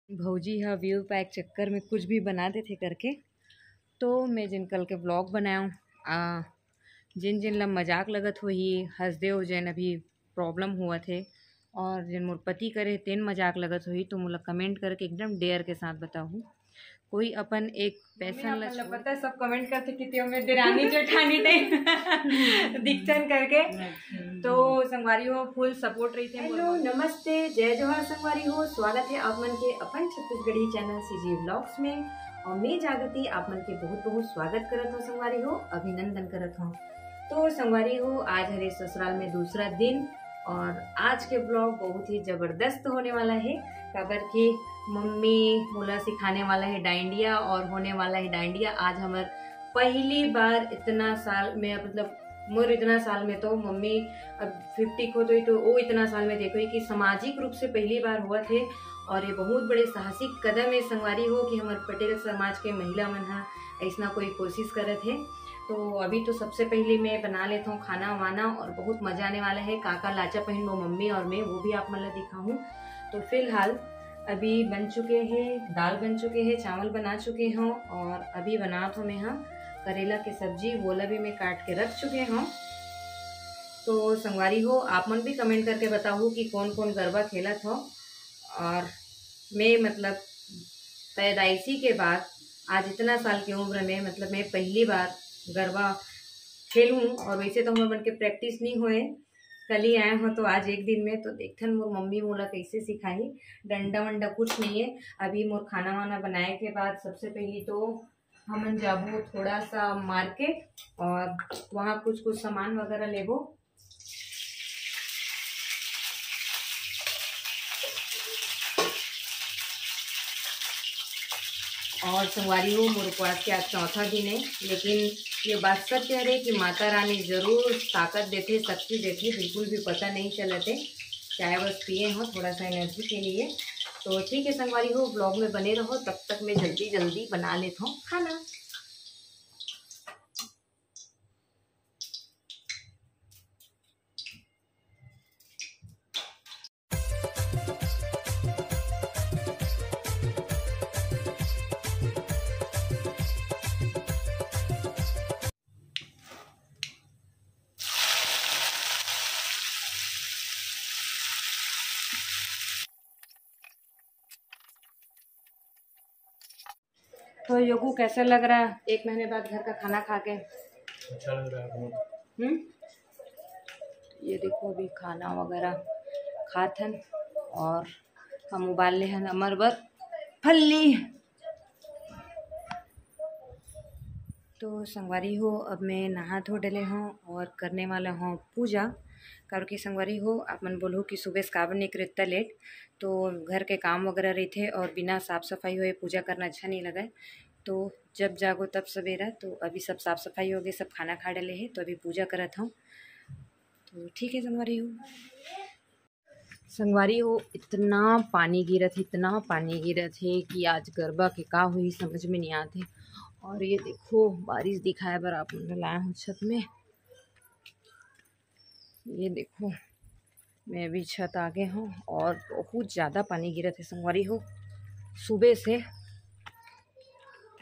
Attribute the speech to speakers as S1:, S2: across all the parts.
S1: भौजी हा view pack चक्कर में कुछ भी बनाते थे करके। तो मैं जिन कल के व्लॉग बनाऊँ जिन जिन ला मजाक लगत हो ही हंस दे हो जैन अभी प्रॉब्लम हुआ थे और जिन मोर पति करे तेन मजाक लगत हो ही तो मोला कमेंट करके एकदम डेयर के साथ बताऊँ। कोई अपन एक पैसा ला पता है सब कमेंट करते कि त्यो में देरानी जेठानी दिखचन करके। तो संगवारी हो फुल सपोर्ट रही थे।
S2: हेलो नमस्ते जय जोहार संगवारी हो, स्वागत है आप मन के अपन छत्तीसगढ़ी चैनल सीजी व्लॉग्स में। और मैं जागृति आप मन के बहुत बहुत स्वागत करत हो संगवारी हो, अभिनंदन करत हो। तो संगवारी हो आज हरे ससुराल में दूसरा दिन और आज के ब्लॉग बहुत ही जबरदस्त होने वाला है। काबर की मम्मी मोला सिखाने वाला है डांडिया और होने वाला है डांडिया। आज हमार पहली बार इतना साल में, मतलब मोर इतना साल में तो मम्मी अब 50 को तो वो इतना साल में देखो कि सामाजिक रूप से पहली बार हुआ थे। और ये बहुत बड़े साहसिक कदम है संगवारी हो कि हमारे पटेल समाज के महिला मन ऐसा कोई कोशिश करे थे। तो अभी तो सबसे पहले मैं बना लेता हूँ खाना वाना और बहुत मजा आने वाला है। काका लाचा पहन वो मम्मी और मैं वो भी आप मतलब दिखाऊँ। तो फिलहाल अभी बन चुके हैं, दाल बन चुके हैं, चावल बना चुके हैं और अभी बना तो मैं हाँ करेला की सब्जी वोला भी मैं काट के रख चुके हैं। तो संगवारी हो आप मन भी कमेंट करके बताओ कि कौन कौन गरबा खेला था। और मैं मतलब पैदाइशी के बाद आज इतना साल की उम्र में मतलब मैं पहली बार गरबा खेलूँ। और वैसे तो हमारे मन के प्रैक्टिस नहीं हुए, कल ही आए हो तो आज एक दिन में तो देखन मोर मम्मी मोला कैसे सिखाई। डंडा वंडा कुछ नहीं है। अभी मोर खाना वाना बनाए के बाद सबसे पहले तो हमन जाबो थोड़ा सा मार्केट और वहाँ कुछ कुछ सामान वगैरह लेबो। और संगवारी हो मोर उपवास के आज चौथा दिन है, लेकिन ये बात सत्य है कि माता रानी जरूर ताकत देते, शक्ति देते, बिल्कुल भी पता नहीं चलते। चाय बस पिए हो थोड़ा सा एनर्जी के लिए। तो ठीक है संगवारी हो ब्लॉग में बने रहो, तब तक मैं जल्दी जल्दी बना लेता हूँ खाना। तो योगू कैसा लग रहा है एक महीने बाद घर का खाना खा के?
S3: अच्छा लग रहा है।
S1: ये देखो अभी खाना वगैरह खाथन और हम उबाल ले हैं अमरबर फल्ली। तो संगवारी हो अब मैं नहा धो डले हूँ और करने वाला हूँ पूजा। क्योंकि संगवारी हो आप मन बोलो कि सुबह से काबर निकले इतना लेट, तो घर के काम वगैरह रही थे और बिना साफ़ सफाई हुए पूजा करना अच्छा नहीं लगा। तो जब जागो तब सवेरा, तो अभी सब साफ़ सफाई हो गई, सब खाना खा डले है, तो अभी पूजा करत हूँ। तो ठीक है संगवारी हो इतना पानी गिरत है, इतना पानी गिरत है कि आज गरबा के का हुई समझ में नहीं आते। और ये देखो बारिश दिखाए बर आप लाया हूँ छत में। ये देखो मैं अभी छत आगे हूँ और बहुत ज़्यादा पानी गिरत है संगवारी हो सुबह से।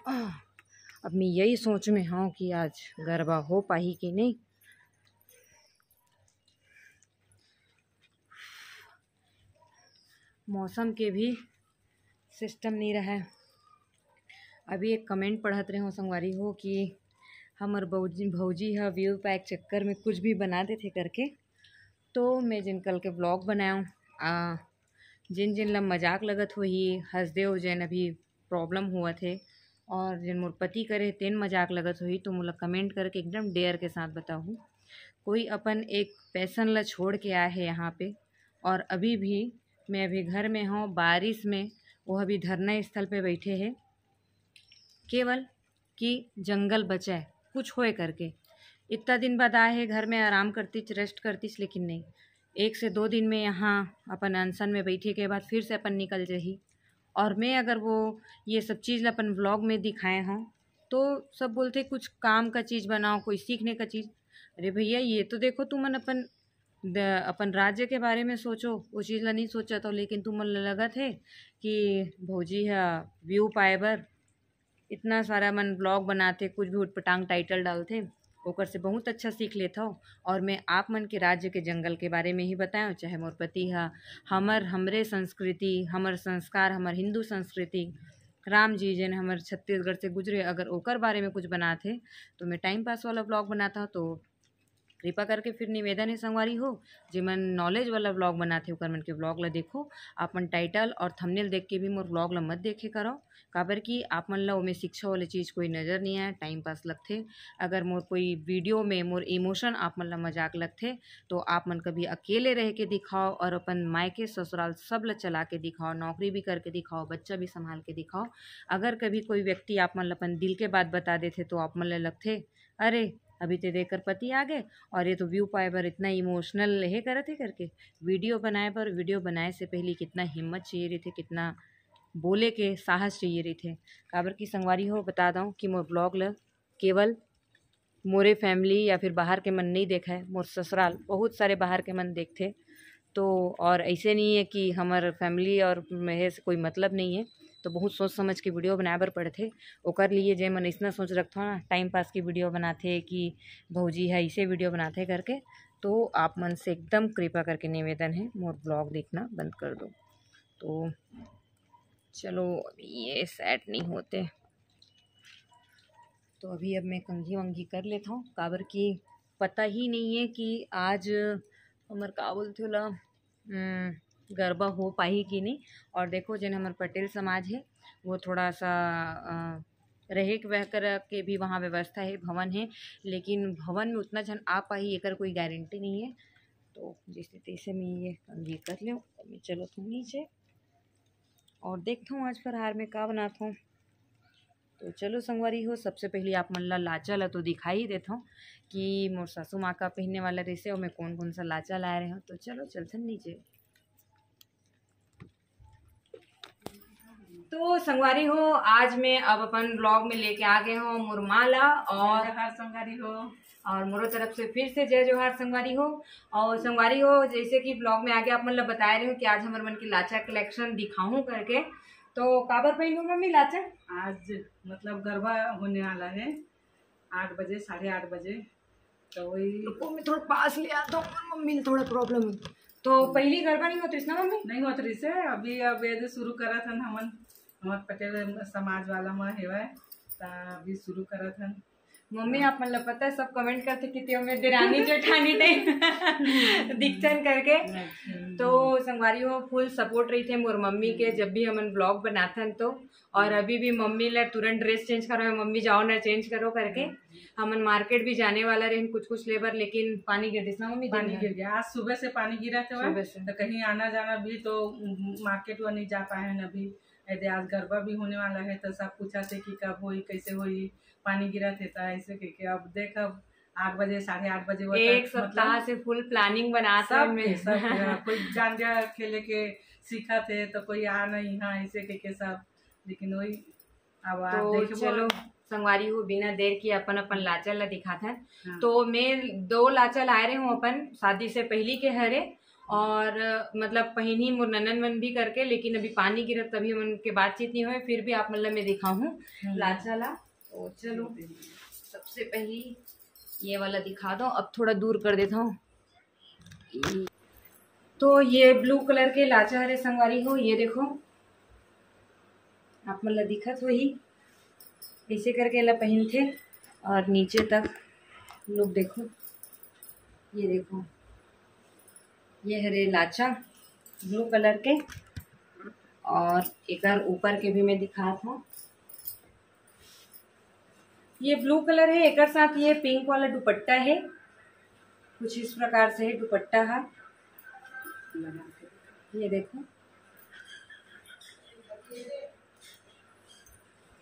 S1: अब मैं यही सोच में हूँ कि आज गरबा हो पाही कि नहीं। मौसम के भी सिस्टम नहीं रहा है। अभी एक कमेंट पढ़त रहे हो संगवारी हो कि हमार भौजी हा व्यू पैक चक्कर में कुछ भी बनाते थे करके। तो मैं जिन कल के व्लॉग बनाऊँ जिन जिन ला मजाक लगत हो ही हंस दे हो जैन अभी प्रॉब्लम हुआ थे और जिन मोर पति करे तेन मजाक लगत हो ही तो मोला कमेंट करके एकदम डेयर के साथ बताऊँ। कोई अपन एक पैसन ला छोड़ के आए है यहाँ पे और अभी भी मैं अभी घर में हूँ बारिश में, वो अभी धरना स्थल पे बैठे हैं केवल कि जंगल बचाए कुछ होए करके। इतना दिन बाद आए है घर में आराम करती रेस्ट करती, लेकिन नहीं, 1 से 2 दिन में यहाँ अपन अनशन में बैठे के बाद फिर से अपन निकल जाही। और मैं अगर वो ये सब चीज़ अपन व्लॉग में दिखाए हों तो सब बोलते कुछ काम का चीज़ बनाओ, कोई सीखने का चीज़। अरे भैया ये तो देखो तुमन अपन अपन राज्य के बारे में सोचो, वो चीज़ ला नहीं सोचा तो, लेकिन तुम लगा थे कि भौजी है व्यू पाए बर इतना सारा मन ब्लॉग बनाते, कुछ भी उटपटांग टाइटल डालते, ओकर से बहुत अच्छा सीख लेता हो। और मैं आप मन के राज्य के जंगल के बारे में ही बताऊँ, चाहे मोर पति है हमरे संस्कृति, हमर संस्कार, हमर हिंदू संस्कृति, राम जी जिन हमर छत्तीसगढ़ से गुजरे, अगर ओकर बारे में कुछ बनाते तो मैं टाइम पास वाला ब्लॉग बनाता हूँ। तो कृपा करके फिर निवेदन है संगवारी हो, जेमन नॉलेज वाला ब्लॉग बनाते ओकर मन के ब्लॉग ला देखो। आप मन टाइटल और थंबनेल देख के भी मोर ब्लॉग ला मत देखे करो, काबर कि आप मन ला ओमे शिक्षा वाली चीज़ कोई नज़र नहीं आए, टाइम पास लगथे। अगर मोर कोई वीडियो में मोर इमोशन आप मन ला मजाक लगथे तो आप मन कभी अकेले रह के दिखाओ और अपन मायके ससुराल सब ला चला के दिखाओ, नौकरी भी करके दिखाओ, बच्चा भी संभाल के दिखाओ। अगर कभी कोई व्यक्ति आप मन ला अपन दिल के बात बता देते तो आप मन ला लगथे अरे अभी तो देखकर पति आ गए और ये तो व्यू पाए पर इतना इमोशनल है करते करके। वीडियो बनाए पर वीडियो बनाए से पहले कितना हिम्मत चाहिए रही थे, कितना बोले के साहस चाहिए रही थे। काबर की संगवारी हो बता दूँ कि मोर ब्लॉग ल केवल मोरे फैमिली या फिर बाहर के मन नहीं देखा है, मोर ससुराल बहुत सारे बाहर के मन देखते। तो और ऐसे नहीं है कि हमार फैमिली और में से कोई मतलब नहीं है, तो बहुत सोच समझ के वीडियो बनाए बर पड़थे। ओकर लिए जे मन इतना सोच रखता ना टाइम पास की वीडियो बनाते कि भौजी है इसे वीडियो बनाते करके, तो आप मन से एकदम कृपा करके निवेदन है मोर ब्लॉग देखना बंद कर दो। तो चलो अभी ये सेट नहीं होते तो अभी अब मैं कंघी वंघी कर लेता हूँ, काबर की पता ही नहीं है कि आज हमार का बोलते होला गरबा हो पाही कि नहीं। और देखो जिन हमार पटेल समाज है वो थोड़ा सा रहे वह कर के भी वहाँ व्यवस्था है, भवन है, लेकिन भवन में उतना जन आ पाही एकर कोई गारंटी नहीं है। तो जिस तैसे मैं ये कंघी कर लूँ मैं चलो तुम नीचे और देखता हूँ आज फरहार में का बनाता हूँ। तो चलो संगवारी हो, सबसे पहले आप मन ला लाचा ला तो दिखाई देता हूँ कि मोर सासू माँ का पहनने वाला रेसे और मैं कौन कौन सा लाचा लाए रहे हूँ। तो चलो चलते नीचे। तो संगवारी हो आज मैं अब अपन ब्लॉग में लेके आ गए हूँ मुरमाला और
S4: संगवारी हो
S1: और मोरो तरफ से फिर से जय जोहार संगवारी हो। और संगवारी हो जैसे कि ब्लॉग में आगे आप मतलब बता रहे हो कि आज हमारे मन की लाचा कलेक्शन दिखाऊं करके, तो काबर पहनूं मम्मी लाचा?
S4: आज मतलब गरबा होने वाला है 8 बजे 8:30 बजे, तो वही
S1: मैं थोड़ा पास ले आता हूँ, मम्मी थोड़ा प्रॉब्लम है। तो पहली गरबा नहीं होती ना मम्मी?
S4: नहीं होत रही से अभी अब ये शुरू करा था हमन हमार पटेल समाज वाला में हेवा अभी शुरू करा था।
S1: मम्मी आप मतलब पता है सब कमेंट करते कि त्यो में देरानी जेठानी टाइप दिखचन करके। तो संगवारी हो फुल सपोर्ट रही थे मोर मम्मी के जब भी हमन ब्लॉग बनाथन तो, और अभी भी मम्मी ला तुरंत ड्रेस चेंज करो, मम्मी जाओ ना चेंज करो करके। हमन मार्केट भी जाने वाला रहे कुछ लेबर, लेकिन पानी गिर ना मम्मी,
S4: पानी गिर गया आज सुबह से पानी गिरा था
S1: तो
S4: कहीं आना जाना भी तो मार्केट वो नहीं जा पाए हैं अभी। यदि आज गरबा भी होने वाला है तो सब पूछा थे कि कब होई कैसे होई, पानी गिरा थे तो ऐसे के अब देख अब 8 बजे 8:30 बजे
S1: एक सप्ताह से फुल प्लानिंग बना
S4: सब कोई जांजा खेले के सीखा थे तो कोई आ नहीं यहाँ ऐसे के सब, लेकिन वही अब
S1: तो चलो संगवारी हो बिना देर की अपन अपन लाचा ला दिखा था।
S4: हाँ।
S1: तो मैं 2 लाचा लाए रहे हूँ अपन शादी से पहली के हरे, और मतलब पहनी मोर ननन मन भी करके, लेकिन अभी पानी गिरा तभी हम उनके बातचीत नहीं हुए, फिर भी आप मतलब मैं दिखाऊँ लाचा ला। तो चलो सबसे पहली ये वाला दिखा दो, अब थोड़ा दूर कर देता हूँ। तो ये ब्लू कलर के लाचा हरे संगवारी हो, ये देखो आप मतलब दिखत हो ही ऐसे करके ला पहन थे और नीचे तक लोग देखो, ये देखो ये हरे लाचा ब्लू कलर के, और एक ऊपर के भी मैं दिखा था ये ब्लू कलर है, एक साथ ये पिंक वाला दुपट्टा है, कुछ इस प्रकार से है दुपट्टा है, ये देखो।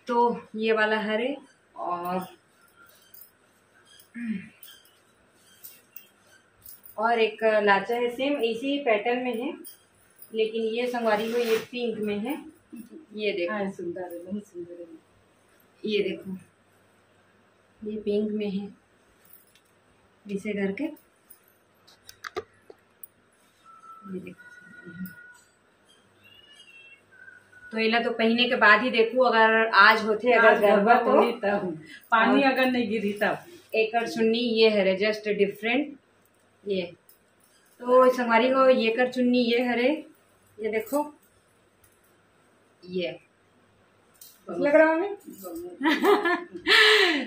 S1: तो ये वाला हरे और एक लाचा है सेम इसी पैटर्न में है, लेकिन ये संगवारी हो ये पिंक में है, ये देखो
S4: सुंदर है बहुत सुंदर है,
S1: ये देखो ये पिंक में है इसे करके।
S2: ये देखो, तो इला तो पहने के बाद ही देखू अगर आज होते अगर गरबा तो
S4: तब पानी अगर नहीं गिरी तब।
S2: एकर चुन्नी ये है जस्ट डिफरेंट। ये तो संगवारी हो ये कर चुन्नी ये हरे, ये देखो ये लग रहा है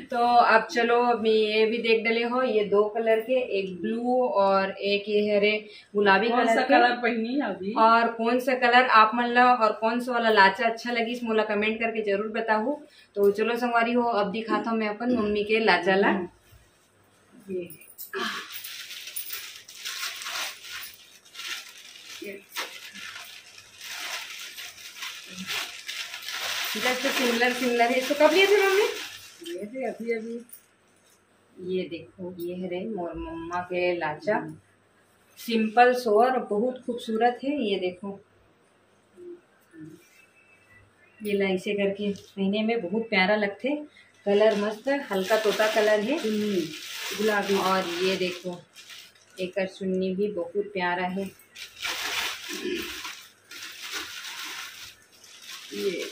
S2: तो अब चलो अभी ये भी देख डले हो, ये 2 कलर के, एक ब्लू और एक ये हरे गुलाबी
S4: कौन सा कलर पहनी अभी,
S2: और कौन सा कलर आप मन ला और कौन सा वाला लाचा अच्छा लगी इस मोला कमेंट करके जरूर बताओ। तो चलो संगवारी हो अब दिखाता हूँ मैं अपन मम्मी के लाचा ला। जस्ट सिमिलर है। इसको कब लिए थे मम्मी?
S4: ये थे अभी अभी।
S2: ये देखो ये है मोर मम्मा के लाचा, सिंपल सोवर और बहुत खूबसूरत है। ये देखो ये ला ऐसे करके पहने में बहुत प्यारा लगते, कलर मस्त है, हल्का तोता कलर है गुलाबी। और ये देखो एक चुन्नी भी बहुत प्यारा है। ये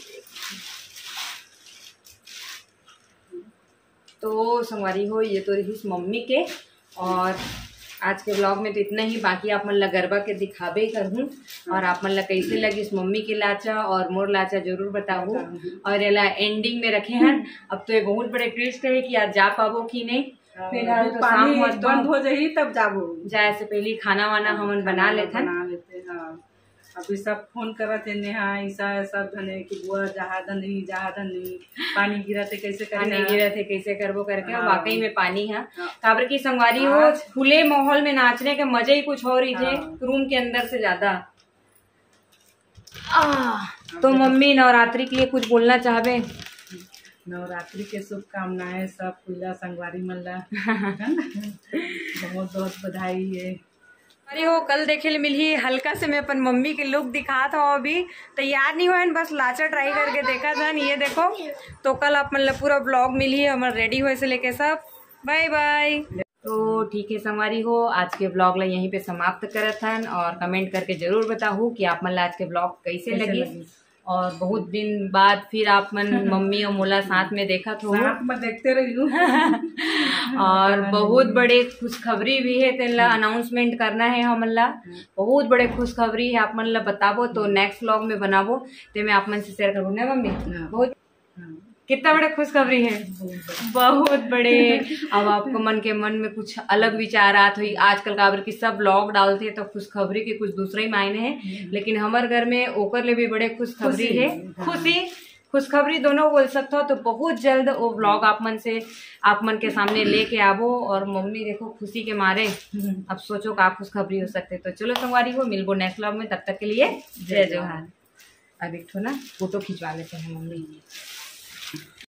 S2: तो संगवारी हो ये तो रही मम्मी के, और आज के ब्लॉग में तो इतना ही। बाकी आप मन ला गरबा के दिखाबे करूँ और आप मन ला कैसे लगी इस मम्मी के लाचा और मोर लाचा जरूर बताओ। और ये ला एंडिंग में रखे हैं। अब तो ये बहुत बड़े ट्विस्ट है कि आज जा पाबो कि नहीं, फिलहाल तो शाम
S4: पानी
S2: तो
S4: बंद हो जाही तब जाबो।
S2: जाए से पहले खाना वाना हमन बना लेते।
S4: हाँ अभी सब फोन करत है नेहा ऐसा सब धने कि बुआ जहा धनी पानी गिरा थे कैसे
S2: पानी गिरा थे कैसे करबो करके।
S4: हाँ।
S2: वाकई में पानी है काबर की संगवारी हो खुले माहौल में नाचने के मजे ही कुछ और ही थे रूम के अंदर से ज्यादा। तो मम्मी नवरात्रि के लिए कुछ बोलना चाहबे?
S4: नवरात्रि के शुभकामनाएं सब पूजा संगवारी मन ला बहुत बहुत बधाई है।
S2: अरे हो कल देखे ले मिली हल्का से मैं अपन मम्मी के लुक दिखा था, अभी तैयार नहीं हुआ बस लाचा ट्राई करके देखा था। ये देखो तो कल आप मतलब पूरा ब्लॉग मिली है हमारे रेडी हुए से लेके सब। Bye bye. तो ठीक है संगवारी हो आज के ब्लॉग ला यहीं पे समाप्त करत हन, और कमेंट करके जरूर बताओ कि आप मन ला आज के ब्लॉग कैसे लगी। और बहुत दिन बाद फिर आप मन मम्मी और मोला साथ में देखा तो
S4: साथ में देखते रही हूँ
S2: और बहुत बड़े खुशखबरी भी है तेला अनाउंसमेंट करना है हमन ला। बहुत बड़े खुशखबरी है आप मन ला बताबो तो नेक्स्ट व्लॉग में बनाबो ते मैं आप मन से शेयर करूँ ना मम्मी। बहुत कितना बड़ा खुशखबरी है, बहुत बड़े। अब आपको मन के मन में कुछ अलग विचार आत हुई। आजकल काबर की सब ब्लॉग डालते तो खुशखबरी के कुछ दूसरे ही मायने हैं, लेकिन हमारे घर में ओकर ले भी बड़े खुशखबरी है। खुशखबरी दोनों बोल सकते हो। तो बहुत जल्द वो ब्लॉग आप मन के सामने लेके आवो। और मम्मी देखो खुशी के मारे अब सोचो का खुशखबरी हो सकते। तो चलो संगवारी हो मिलबो नेक्स्ट ब्लॉग में, तब तक के लिए जय जोहार। अब एक ठो ना फोटो खिंचवा लेते हैं मम्मी।